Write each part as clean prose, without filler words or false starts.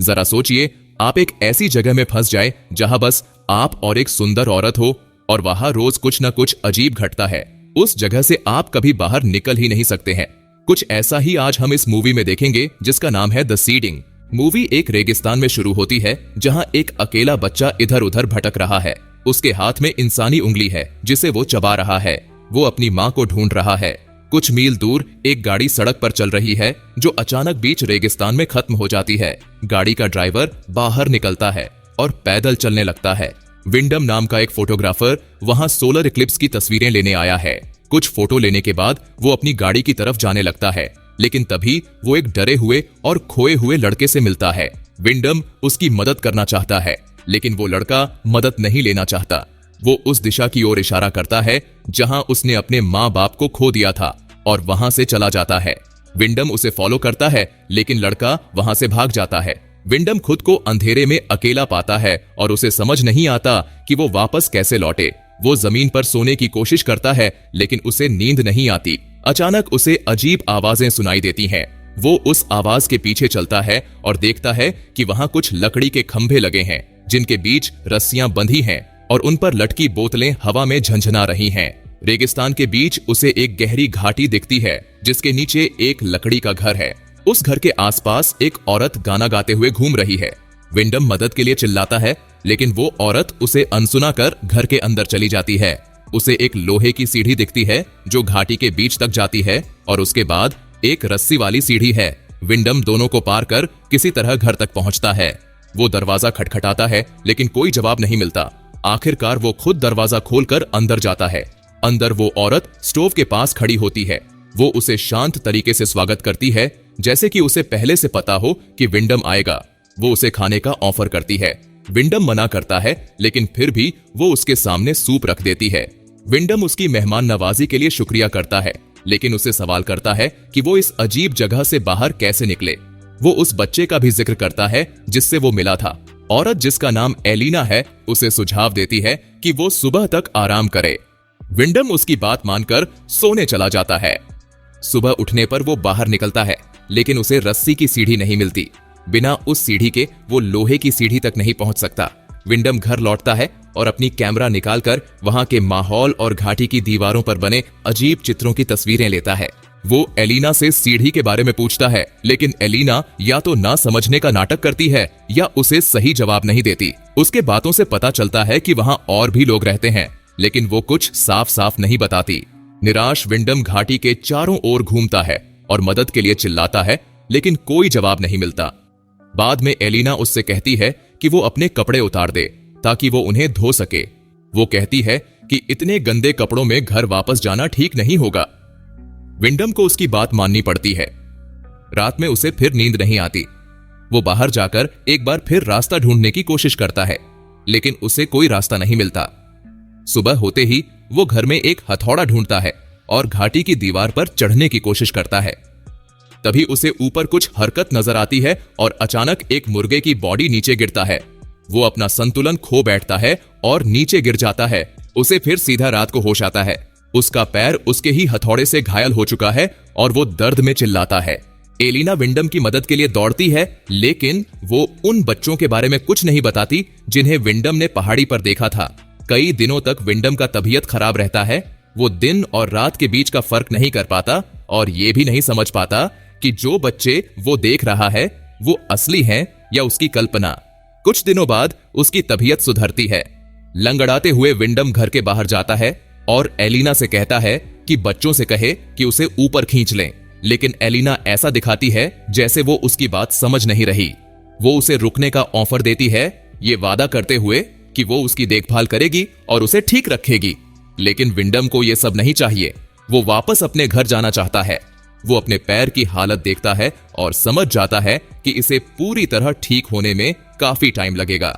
जरा सोचिए, आप एक ऐसी जगह में फंस जाए जहां बस आप और एक सुंदर औरत हो और वहां रोज कुछ न कुछ अजीब घटता है। उस जगह से आप कभी बाहर निकल ही नहीं सकते हैं। कुछ ऐसा ही आज हम इस मूवी में देखेंगे जिसका नाम है द सीडिंग। मूवी एक रेगिस्तान में शुरू होती है जहां एक अकेला बच्चा इधर उधर भटक रहा है। उसके हाथ में इंसानी उंगली है जिसे वो चबा रहा है। वो अपनी माँ को ढूंढ रहा है। कुछ मील दूर एक गाड़ी सड़क पर चल रही है जो अचानक बीच रेगिस्तान में खत्म हो जाती है। गाड़ी का ड्राइवर बाहर निकलता है और पैदल चलने लगता है। विंडम नाम का एक फोटोग्राफर वहां सोलर इक्लिप्स की तस्वीरें लेने आया है। कुछ फोटो लेने के बाद वो अपनी गाड़ी की तरफ जाने लगता है, लेकिन तभी वो एक डरे हुए और खोए हुए लड़के से मिलता है। विंडम उसकी मदद करना चाहता है, लेकिन वो लड़का मदद नहीं लेना चाहता। वो उस दिशा की ओर इशारा करता है जहां उसने अपने माँ बाप को खो दिया था और वहां से चला जाता है। विंडम उसे फॉलो करता है, लेकिन लड़का वहां से भाग जाता है। विंडम खुद को अंधेरे में अकेला पाता है और उसे समझ नहीं आता कि वो वापस कैसे लौटे। वो जमीन पर सोने की कोशिश करता है, लेकिन उसे नींद नहीं आती। अचानक उसे अजीब आवाजें सुनाई देती हैं। वो उस आवाज के पीछे चलता है और देखता है कि वहां कुछ लकड़ी के खंभे लगे हैं जिनके बीच रस्सियां बंधी हैं और उन पर लटकी बोतलें हवा में झंझना रही हैं। रेगिस्तान के बीच उसे एक गहरी घाटी दिखती है जिसके नीचे एक लकड़ी का घर है। उस घर के आसपास एक औरत गाना गाते हुए घूम रही है। विंडम मदद के लिए चिल्लाता है, लेकिन वो औरत उसे अनसुना कर घर के अंदर चली जाती है। उसे एक लोहे की सीढ़ी दिखती है जो घाटी के बीच तक जाती है और उसके बाद एक रस्सी वाली सीढ़ी है। विंडम दोनों को पार कर किसी तरह घर तक पहुंचता है। वो दरवाजा खटखटाता है, लेकिन कोई जवाब नहीं मिलता। आखिरकार वो खुद दरवाजा खोलकर अंदर जाता है। अंदर वो औरत स्टोव के पास खड़ी होती है। वो उसे शांत तरीके से स्वागत करती है, जैसे कि उसे पहले से पता हो कि विंडम आएगा। वो उसे खाने का ऑफर करती है। विंडम मना करता है, लेकिन फिर भी वो उसके सामने सूप रख देती है। विंडम उसकी मेहमान नवाजी के लिए शुक्रिया करता है, लेकिन उसे सवाल करता है कि वो इस अजीब जगह से बाहर कैसे निकले। वो उस बच्चे का भी जिक्र करता है जिससे वो मिला था। औरत जिसका नाम एलिना है उसे सुझाव देती है कि वो सुबह तक आराम करे। विंडम उसकी बात मानकर सोने चला जाता है। सुबह उठने पर वो बाहर निकलता है, लेकिन उसे रस्सी की सीढ़ी नहीं मिलती। बिना उस सीढ़ी के वो लोहे की सीढ़ी तक नहीं पहुंच सकता। विंडम घर लौटता है और अपनी कैमरा निकालकर वहां के माहौल और घाटी की दीवारों पर बने अजीब चित्रों की तस्वीरें लेता है। वो एलिना से सीढ़ी के बारे में पूछता है, लेकिन एलिना या तो ना समझने का नाटक करती है या उसे सही जवाब नहीं देती। उसके बातों से पता चलता है कि वहां और भी लोग रहते हैं, लेकिन वो कुछ साफ साफ नहीं बताती। निराश विंडम घाटी के चारों ओर घूमता है और मदद के लिए चिल्लाता है, लेकिन कोई जवाब नहीं मिलता। बाद में एलिना उससे कहती है कि वो अपने कपड़े उतार दे ताकि वो उन्हें धो सके। वो कहती है कि इतने गंदे कपड़ों में घर वापस जाना ठीक नहीं होगा। विंडम को उसकी बात माननी पड़ती है। रात में उसे फिर नींद नहीं आती। वो बाहर जाकर एक बार फिर रास्ता ढूंढने की कोशिश करता है, लेकिन उसे कोई रास्ता नहीं मिलता। सुबह होते ही वो घर में एक हथौड़ा ढूंढता है और घाटी की दीवार पर चढ़ने की कोशिश करता है। तभी उसे ऊपर कुछ हरकत नजर आती है और अचानक एक मुर्गे की बॉडी नीचे गिरता है। वो अपना संतुलन खो बैठता है और नीचे गिर जाता है। उसे फिर सीधा रात को होश आता है। उसका पैर उसके ही हथौड़े से घायल हो चुका है और वो दर्द में चिल्लाता है। एलिना विंडम की मदद के लिए दौड़ती है, लेकिन वो उन बच्चों के बारे में कुछ नहीं बताती जिन्हें विंडम ने पहाड़ी पर देखा था। कई दिनों तक विंडम का तबीयत खराब रहता है। वो दिन और रात के बीच का फर्क नहीं कर पाता और ये भी नहीं समझ पाता कि जो बच्चे वो देख रहा है वो असली हैं या उसकी कल्पना। कुछ दिनों बाद उसकी तबीयत सुधरती है। लंगड़ाते हुए विंडम घर के बाहर जाता है और एलिना से कहता है कि बच्चों से कहे कि उसे ऊपर खींच लें, लेकिन एलिना ऐसा दिखाती है जैसे वो उसकी बात समझ नहीं रही। वो उसे रुकने का ऑफर देती है, ये वादा करते हुए कि वो उसकी देखभाल करेगी और उसे ठीक रखेगी। लेकिन विंडम को ये सब नहीं चाहिए। वो वापस अपने घर जाना चाहता है। वो अपने पैर की हालत देखता है और समझ जाता है कि इसे पूरी तरह ठीक होने में काफी टाइम लगेगा।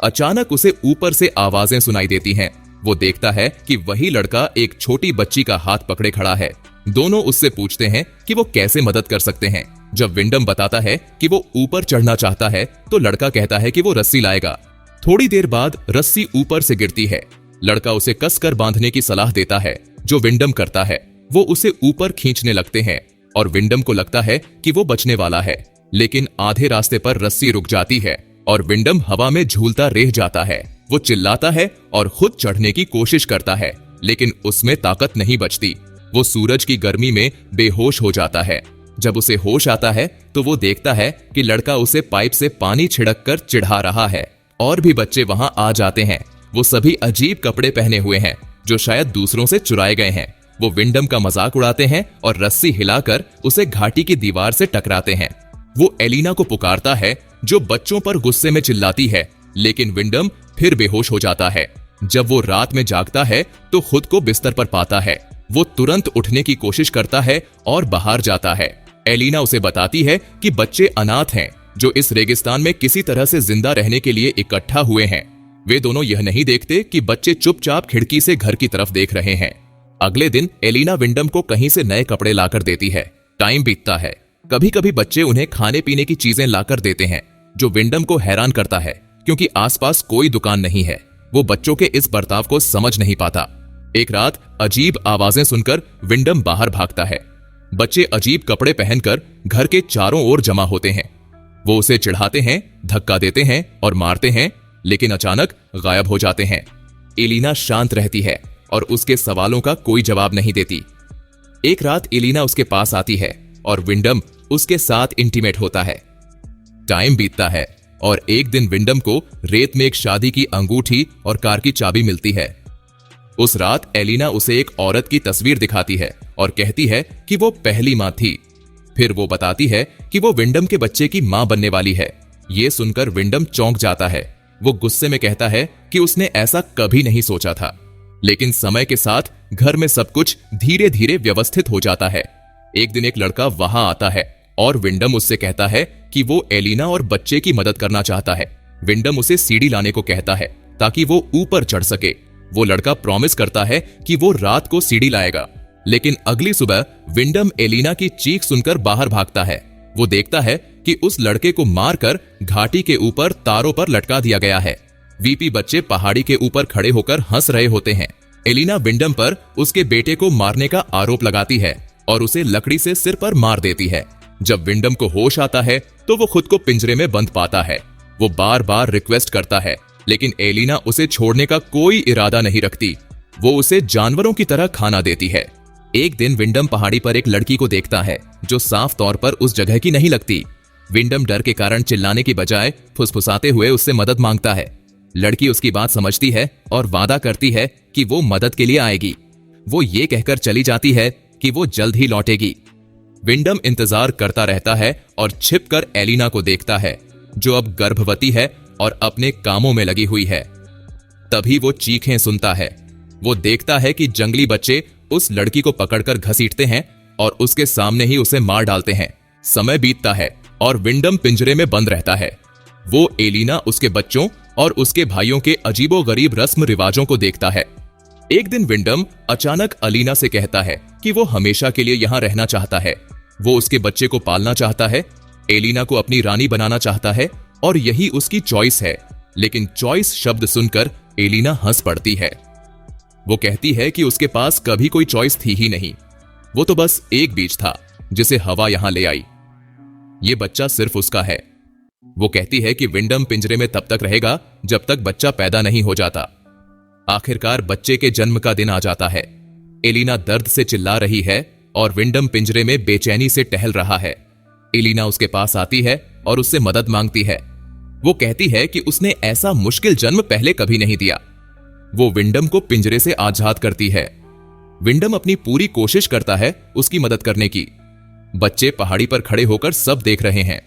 अचानक उसे ऊपर से आवाजें सुनाई देती हैं। वो देखता है कि वही लड़का एक छोटी बच्ची का हाथ पकड़े खड़ा है। दोनों उससे पूछते हैं कि वो कैसे मदद कर सकते हैं। जब विंडम बताता है कि वो ऊपर चढ़ना चाहता है तो लड़का कहता है कि वो रस्सी लाएगा। थोड़ी देर बाद रस्सी ऊपर से गिरती है। लड़का उसे कसकर बांधने की सलाह देता है, जो विंडम करता है। वो उसे ऊपर खींचने लगते हैं और विंडम को लगता है कि वो बचने वाला है, लेकिन आधे रास्ते पर रस्सी रुक जाती है और विंडम हवा में झूलता रह जाता है। वो चिल्लाता है और खुद चढ़ने की कोशिश करता है, लेकिन उसमें ताकत नहीं बचती। वो सूरज की गर्मी में बेहोश हो जाता है। जब उसे होश आता है तो वो देखता है कि लड़का उसे पाइप से पानी छिड़क कर चिढ़ा रहा है। और भी बच्चे वहां आ जाते हैं। वो सभी अजीब कपड़े पहने हुए हैं जो शायद दूसरों से चुराए गए हैं। वो विंडम का मजाक उड़ाते हैं और रस्सी हिलाकर उसे घाटी की दीवार से टकराते हैं। वो एलिना को पुकारता है जो बच्चों पर गुस्से में चिल्लाती है, लेकिन विंडम फिर बेहोश हो जाता है। जब वो रात में जागता है तो खुद को बिस्तर पर पाता है। वो तुरंत उठने की कोशिश करता है और बाहर जाता है। एलिना उसे बताती है कि बच्चे अनाथ हैं जो इस रेगिस्तान में किसी तरह से जिंदा रहने के लिए इकट्ठा हुए हैं। वे दोनों यह नहीं देखते कि बच्चे चुपचाप खिड़की से घर की तरफ देख रहे हैं। अगले दिन एलिना विंडम को कहीं से नए कपड़े लाकर देती है। टाइम बीतता है। कभी कभी बच्चे उन्हें खाने पीने की चीजें लाकर देते हैं, जो विंडम को हैरान करता है क्योंकि आसपास कोई दुकान नहीं है। वो बच्चों के इस बर्ताव को समझ नहीं पाता। एक रात अजीब आवाजें सुनकर विंडम बाहर भागता है। बच्चे अजीब कपड़े पहनकर घर के चारों ओर जमा होते हैं। वो उसे चिढ़ाते हैं, धक्का देते हैं और मारते हैं, लेकिन अचानक गायब हो जाते हैं। एलिना शांत रहती है और उसके सवालों का कोई जवाब नहीं देती। एक रात एलिना उसके पास आती है और विंडम उसके साथ इंटीमेट होता है। टाइम बीतता है और एक दिन विंडम को रेत में एक शादी की अंगूठी और कार की चाबी मिलती है। उस रात एलिना उसे एक औरत की तस्वीर दिखाती है और कहती है कि वो पहली मां थी। फिर वो बताती है कि वो विंडम के बच्चे की मां बनने वाली है। ये सुनकर विंडम चौंक जाता है। वो गुस्से में कहता है कि उसने ऐसा कभी नहीं सोचा था। लेकिन समय के साथ घर में सब कुछ धीरे धीरे व्यवस्थित हो जाता है। एक दिन एक लड़का वहां आता है और विंडम उससे कहता है कि वो एलिना और बच्चे की मदद करना चाहता है। विंडम उसे सीढ़ी लाने को कहता है ताकि वो ऊपर चढ़ सके। वो लड़का प्रॉमिस करता है कि वो रात को सीढ़ी लाएगा, लेकिन अगली सुबह विंडम एलिना की चीख सुनकर बाहर भागता है। वो देखता है कि उस लड़के को मारकर घाटी के ऊपर तारों पर लटका दिया गया है। वीपी बच्चे पहाड़ी के ऊपर खड़े होकर हंस रहे होते हैं। एलिना विंडम पर उसके बेटे को मारने का आरोप लगाती है और उसे लकड़ी से सिर पर मार देती है। जब विंडम को होश आता है तो वो खुद को पिंजरे में बंद पाता है। वो बार बार रिक्वेस्ट करता है, लेकिन एलिना उसे छोड़ने का कोई इरादा नहीं रखती। वो उसे जानवरों की तरह खाना देती है। एक दिन विंडम पहाड़ी पर एक लड़की को देखता है जो साफ तौर पर उस जगह की नहीं लगती। विंडम डर के कारण चिल्लाने की बजाय फुसफुसाते हुए उससे मदद मांगता है। लड़की उसकी बात समझती है और वादा करती है कि वो मदद के लिए आएगी। वो ये कहकर चली जाती है कि वो जल्द ही लौटेगी। विंडम इंतजार करता रहता है और छिपकर एलिना को देखता है, जो अब गर्भवती है और अपने कामों में लगी हुई है। तभी वो चीखें सुनता है। वो देखता है कि जंगली बच्चे उस लड़की को पकड़कर घसीटते हैं और उसके सामने ही उसे मार डालते हैं। समय बीतता है और विंडम पिंजरे में बंद रहता है। वो एलिना, उसके बच्चों और उसके भाइयों के अजीबोगरीब रस्म रिवाजों को देखता है। एक दिन विंडम अचानक अलीना से कहता है कि वो हमेशा के लिए यहां रहना चाहता है। वो उसके बच्चे को पालना चाहता है, एलिना को अपनी रानी बनाना चाहता है और यही उसकी चॉइस है। लेकिन चॉइस शब्द सुनकर एलिना हंस पड़ती है। वो कहती है कि उसके पास कभी कोई चॉइस थी ही नहीं। वो तो बस एक बीज था जिसे हवा यहां ले आई। ये बच्चा सिर्फ उसका है। वो कहती है कि विंडम पिंजरे में तब तक रहेगा जब तक बच्चा पैदा नहीं हो जाता। आखिरकार बच्चे के जन्म का दिन आ जाता है। एलिना दर्द से चिल्ला रही है और विंडम पिंजरे में बेचैनी से टहल रहा है। एलिना उसके पास आती है और उससे मदद मांगती है। वो कहती है कि उसने ऐसा मुश्किल जन्म पहले कभी नहीं दिया। वो विंडम को पिंजरे से आजाद करती है। विंडम अपनी पूरी कोशिश करता है उसकी मदद करने की। बच्चे पहाड़ी पर खड़े होकर सब देख रहे हैं।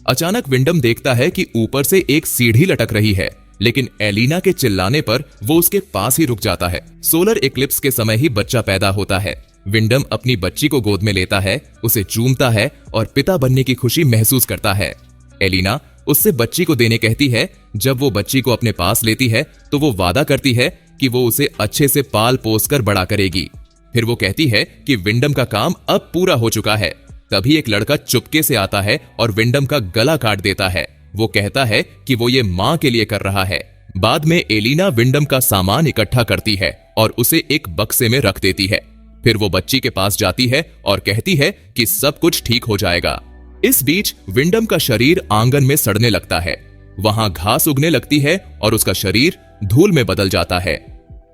अचानक विंडम देखता है कि ऊपर से एक सीढ़ी लटक रही है, लेकिन एलिना के चिल्लाने पर वो उसके पास ही रुक जाता है। सोलर इक्लिप्स के समय ही बच्चा पैदा होता है। विंडम अपनी बच्ची को गोद में लेता है, उसे चूमता है और पिता बनने की खुशी महसूस करता है। एलिना उससे बच्ची को देने कहती है। जब वो बच्ची को अपने पास लेती है तो वो वादा करती है कि वो उसे अच्छे से पाल पोस कर बड़ा करेगी। फिर वो कहती है कि विंडम का काम अब पूरा हो चुका है। तभी एक लड़का चुपके से आता है और विंडम का गला काट देता है। वो कहता है कि वो ये मां के लिए कर रहा है। बाद में एलिना विंडम का सामान इकट्ठा करती है और उसे एक बक्से में रख देती है। फिर वो बच्ची के पास जाती है और कहती है कि सब कुछ ठीक हो जाएगा। इस बीच विंडम का शरीर आंगन में सड़ने लगता है। वहां घास उगने लगती है और उसका शरीर धूल में बदल जाता है।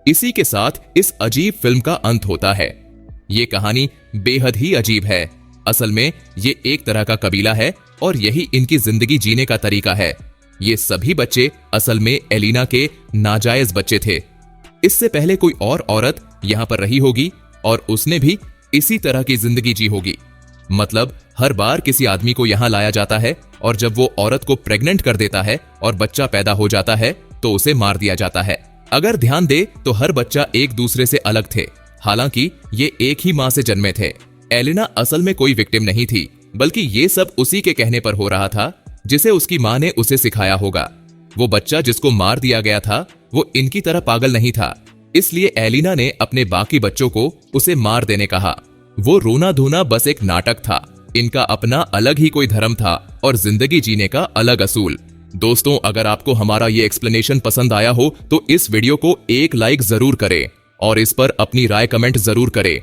इसी के साथ इस अजीब फिल्म का अंत होता है। ये कहानी बेहद ही अजीब है। असल में ये एक तरह का कबीला है और यही इनकी जिंदगी जीने का तरीका है। ये सभी बच्चे असल में एलिना के नाजायज बच्चे थे। इससे पहले कोई और औरत यहाँ पर रही होगी और उसने भी इसी तरह की जिंदगी जी होगी। मतलब हर बार किसी आदमी को यहाँ लाया जाता है और जब वो औरत को प्रेग्नेंट कर देता है और बच्चा पैदा हो जाता है तो उसे मार दिया जाता है। अगर ध्यान दे तो हर बच्चा एक दूसरे से अलग थे, हालांकि ये एक ही माँ से जन्मे थे। एलिना असल में कोई विक्टिम नहीं थी, बल्कि ये सब उसी के कहने पर हो रहा था जिसे उसकी माँ ने उसे सिखाया होगा। वो बच्चा जिसको मार दिया गया था वो इनकी तरह पागल नहीं था, इसलिए एलिना ने अपने बाकी बच्चों को उसे मार देने कहा। वो रोना धोना बस एक नाटक था। इनका अपना अलग ही कोई धर्म था और जिंदगी जीने का अलग असूल। दोस्तों, अगर आपको हमारा ये एक्सप्लेनेशन पसंद आया हो तो इस वीडियो को एक लाइक जरूर करें और इस पर अपनी राय कमेंट जरूर करें।